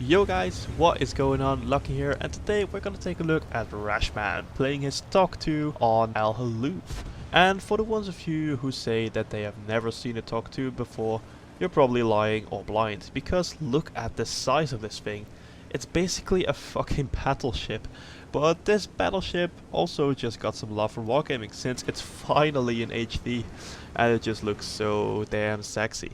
Yo guys, what is going on? Lucky here, and today we're gonna take a look at Rashman playing his TOG II on Al Haloof. And for the ones of you who say that they have never seen a TOG II before, you're probably lying or blind, because look at the size of this thing. It's basically a fucking battleship. But this battleship also just got some love from Wargaming since it's finally in HD, and it just looks so damn sexy.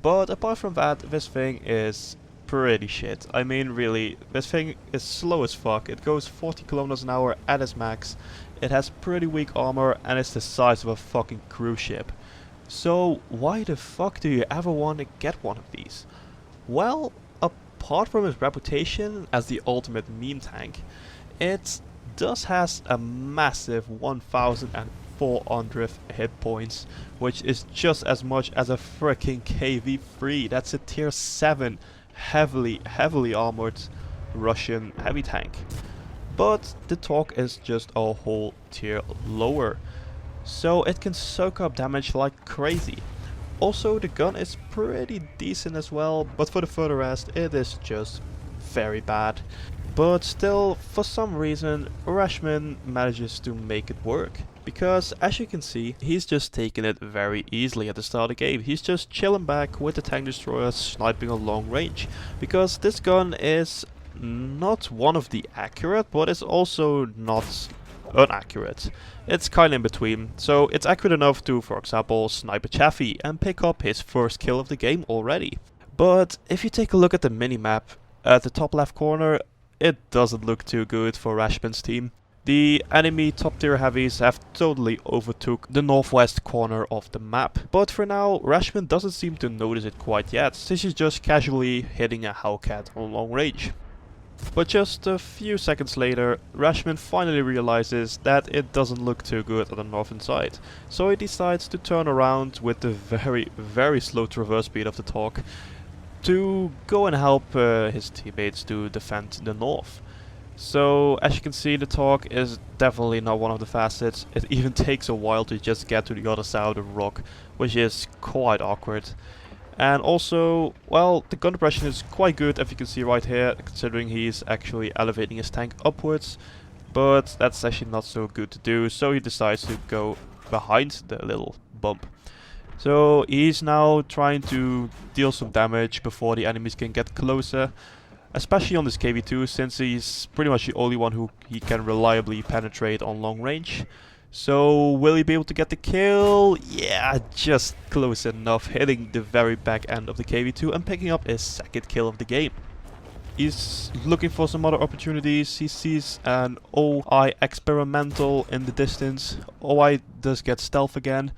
But apart from that, this thing is pretty shit. I mean, really, this thing is slow as fuck. It goes 40 kilometers an hour at its max. It has pretty weak armor and it's the size of a fucking cruise ship. So why the fuck do you ever want to get one of these? Well, apart from its reputation as the ultimate meme tank, it does has a massive 1400 hit points, which is just as much as a freaking KV-3. That's a tier 7 heavily armored Russian heavy tank. But the TOG is just a whole tier lower, so it can soak up damage like crazy. Also, the gun is pretty decent as well, but for the rest it is just very bad. But still, for some reason, Rashman manages to make it work. Because, as you can see, he's just taking it very easily at the start of the game. He's just chilling back with the tank destroyer, sniping on long range. Because this gun is not one of the accurate, but it's also not inaccurate. It's kinda in between. So it's accurate enough to, for example, snipe a Chaffee and pick up his first kill of the game already. But if you take a look at the minimap, at the top left corner, it doesn't look too good for Rashman's team. The enemy top tier heavies have totally overtook the northwest corner of the map. But for now, Rashman doesn't seem to notice it quite yet, since he's just casually hitting a Hellcat on long range. But just a few seconds later, Rashman finally realizes that it doesn't look too good on the northern side. So he decides to turn around with the very slow traverse speed of the TOG to go and help his teammates to defend the north. So as you can see, the TOG is definitely not one of the fastest. It even takes a while to just get to the other side of the rock, which is quite awkward. And also, well, the gun depression is quite good, as you can see right here, considering he's actually elevating his tank upwards. But that's actually not so good to do, so he decides to go behind the little bump. So he's now trying to deal some damage before the enemies can get closer. Especially on this KV-2, since he's pretty much the only one who he can reliably penetrate on long range. So will he be able to get the kill? Yeah, just close enough, hitting the very back end of the KV-2 and picking up his second kill of the game. He's looking for some other opportunities. He sees an OI experimental in the distance. OI does get stealth again,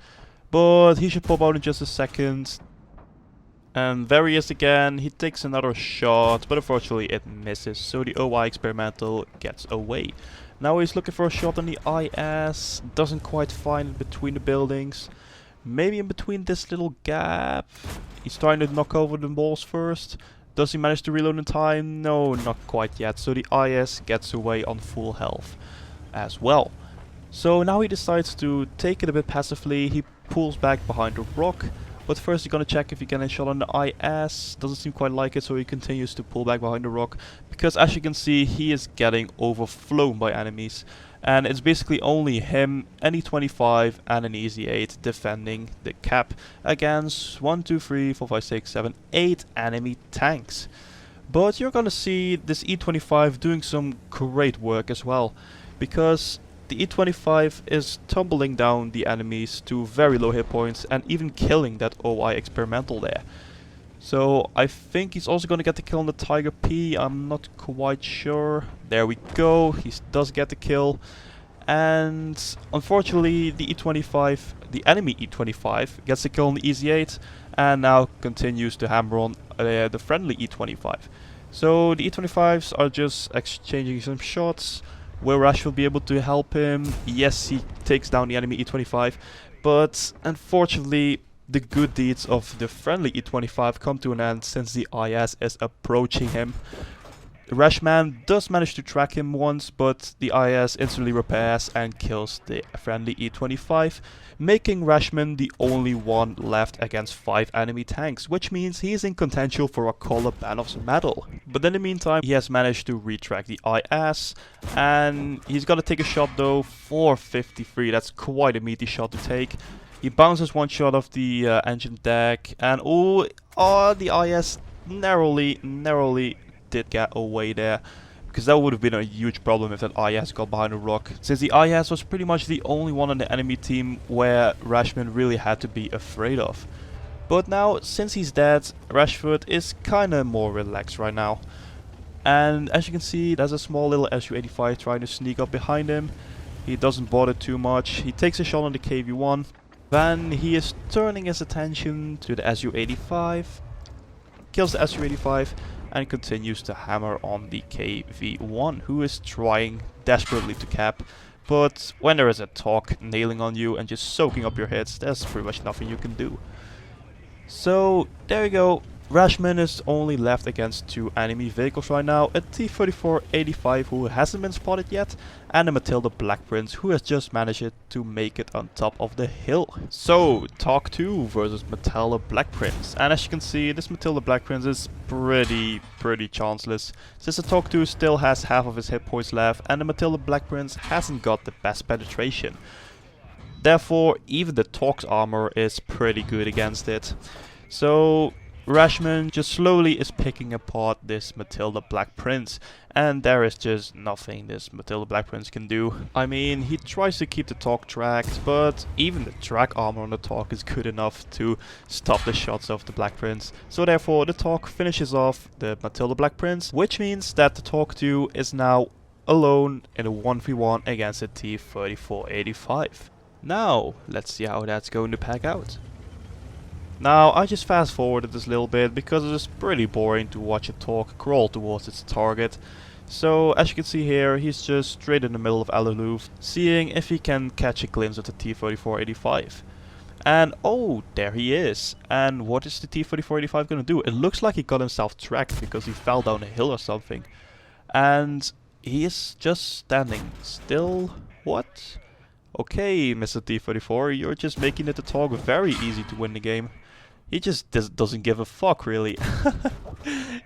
but he should pop out in just a second. And there he is again. He takes another shot, but unfortunately it misses, so the OI experimental gets away. Now he's looking for a shot on the IS, doesn't quite find it between the buildings. Maybe in between this little gap. He's trying to knock over the walls first. Does he manage to reload in time? No, not quite yet, so the IS gets away on full health as well. So now he decides to take it a bit passively. He pulls back behind the rock. But first he's gonna check if he can get a shot on the IS. Doesn't seem quite like it, so he continues to pull back behind the rock. Because as you can see, he is getting overflown by enemies. And it's basically only him, an E25 and an Easy 8 defending the cap against 1, 2, 3, 4, 5, 6, 7, 8 enemy tanks. But you're gonna see this E25 doing some great work as well. Because the E25 is tumbling down the enemies to very low hit points and even killing that OI experimental there. So I think he's also going to get the kill on the Tiger P, I'm not quite sure. There we go, he does get the kill. And unfortunately the E25, the enemy E25, gets the kill on the Easy 8 and now continues to hammer on the friendly E25. So the E25s are just exchanging some shots. Will Rash will be able to help him? Yes, he takes down the enemy E25, but unfortunately the good deeds of the friendly E25 come to an end since the IS is approaching him. Rashman does manage to track him once, but the IS instantly repairs and kills the friendly E-25, making Rashman the only one left against 5 enemy tanks, which means he is in contention for a Kolobanov's medal. But in the meantime, he has managed to retrack the IS, and he's got to take a shot though, 453, that's quite a meaty shot to take. He bounces one shot off the engine deck, and the IS narrowly did get away there, because that would have been a huge problem if that IS got behind a rock, since the IS was pretty much the only one on the enemy team where Rashman really had to be afraid of. But now, since he's dead, Rashford is kinda more relaxed right now. And as you can see, there's a small little Su-85 trying to sneak up behind him. He doesn't bother too much. He takes a shot on the KV-1. Then he is turning his attention to the Su-85, kills the Su-85, and continues to hammer on the KV-1, who is trying desperately to cap. But when there is a TOG nailing on you and just soaking up your hits, there's pretty much nothing you can do. So there you go. Rashman is only left against 2 enemy vehicles right now, a T-34-85 who hasn't been spotted yet, and a Matilda Black Prince who has just managed to make it on top of the hill. So, TOG II versus Matilda Black Prince, and as you can see, this Matilda Black Prince is pretty chanceless, since the TOG II still has half of his hit points left, and the Matilda Black Prince hasn't got the best penetration. Therefore, even the TOG's armor is pretty good against it. So Rashman just slowly is picking apart this Matilda Black Prince, and there is just nothing this Matilda Black Prince can do. I mean, he tries to keep the TOG tracked, but even the track armor on the TOG is good enough to stop the shots of the Black Prince. So therefore the TOG finishes off the Matilda Black Prince, which means that the TOG II is now alone in a 1v1 against a T-34-85. Now, let's see how that's going to pack out. Now, I just fast forwarded this little bit because it is pretty boring to watch a TOG crawl towards its target. So, as you can see here, he's just straight in the middle of Al-Aloof, seeing if he can catch a glimpse of the T-34-85. And oh, there he is. And what is the T-34-85 gonna do? It looks like he got himself tracked because he fell down a hill or something. And he is just standing still. What? Okay, Mr. T-34, you're just making it the TOG very easy to win the game. He just doesn't give a fuck, really.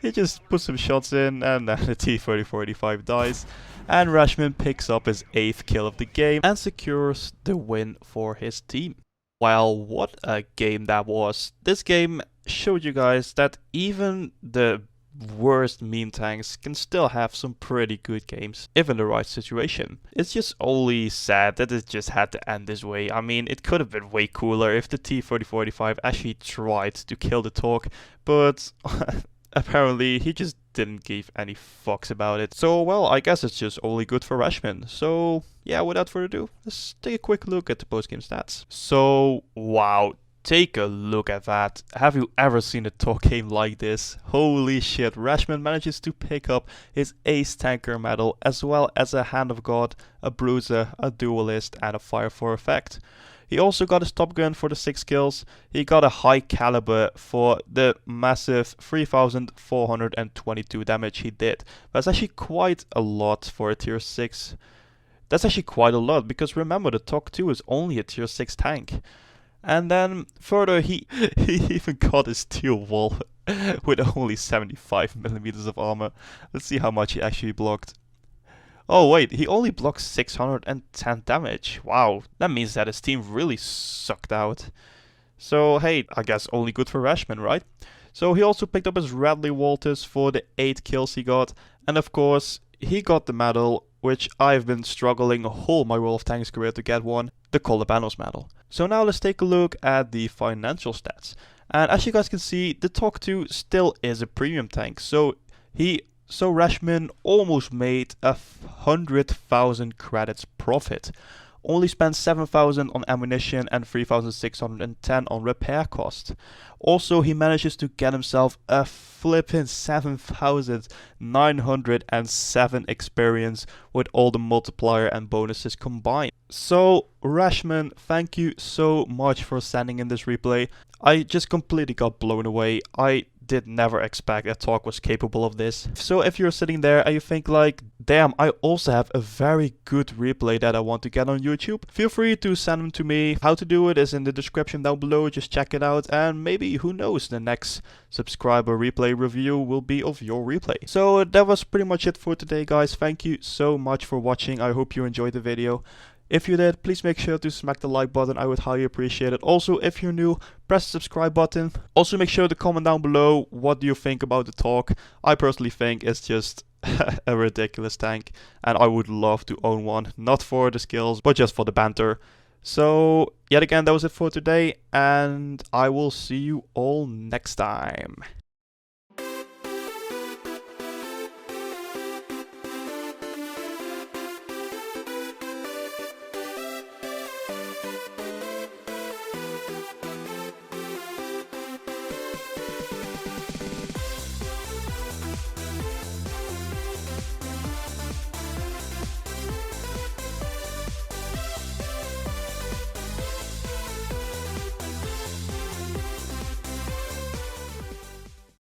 He just puts some shots in, and then the T-34-85 dies. And Rashman picks up his 8th kill of the game and secures the win for his team. Well, what a game that was. This game showed you guys that even the worst meme tanks can still have some pretty good games if in the right situation. It's just only sad that it just had to end this way. I mean, it could have been way cooler if the T-34-85 actually tried to kill the TOG, but apparently he just didn't give any fucks about it. So well, I guess it's just only good for Rashman. So yeah, without further ado, let's take a quick look at the post-game stats. So wow, take a look at that. Have you ever seen a TOG game like this? Holy shit, Rashman manages to pick up his Ace Tanker medal, as well as a Hand of God, a Bruiser, a Duelist, and a Fire for Effect. He also got his Top Gun for the 6 kills. He got a High Caliber for the massive 3,422 damage he did. That's actually quite a lot for a tier 6. That's actually quite a lot, because remember, the TOG II is only a tier 6 tank. And then further, he even got his steel wall with only 75mm of armor. Let's see how much he actually blocked. Oh wait, he only blocked 610 damage. Wow, that means that his team really sucked out. So hey, I guess only good for Rashman, right? So he also picked up his Radley Walters for the 8 kills he got. And of course, he got the medal, which I've been struggling all my World of Tanks career to get one, the Kolobanov's medal. So now let's take a look at the financial stats. And as you guys can see, the TOG II still is a premium tank. So Rashman almost made 100,000 credits profit. Only spent 7,000 on ammunition and 3,610 on repair cost. Also, he manages to get himself a flippin' 7,907 experience with all the multiplier and bonuses combined. So, Rashman, thank you so much for sending in this replay. I just completely got blown away. I did never expect that TOG was capable of this. So if you're sitting there and you think like, damn, I also have a very good replay that I want to get on YouTube, feel free to send them to me. How to do it is in the description down below, just check it out, and maybe, who knows, the next subscriber replay review will be of your replay. So that was pretty much it for today, guys. Thank you so much for watching. I hope you enjoyed the video. If you did, please make sure to smack the like button. I would highly appreciate it. Also, if you're new, press the subscribe button. Also, make sure to comment down below what do you think about the TOG. I personally think it's just a ridiculous tank, and I would love to own one, not for the skills, but just for the banter. So, yet again, that was it for today, and I will see you all next time.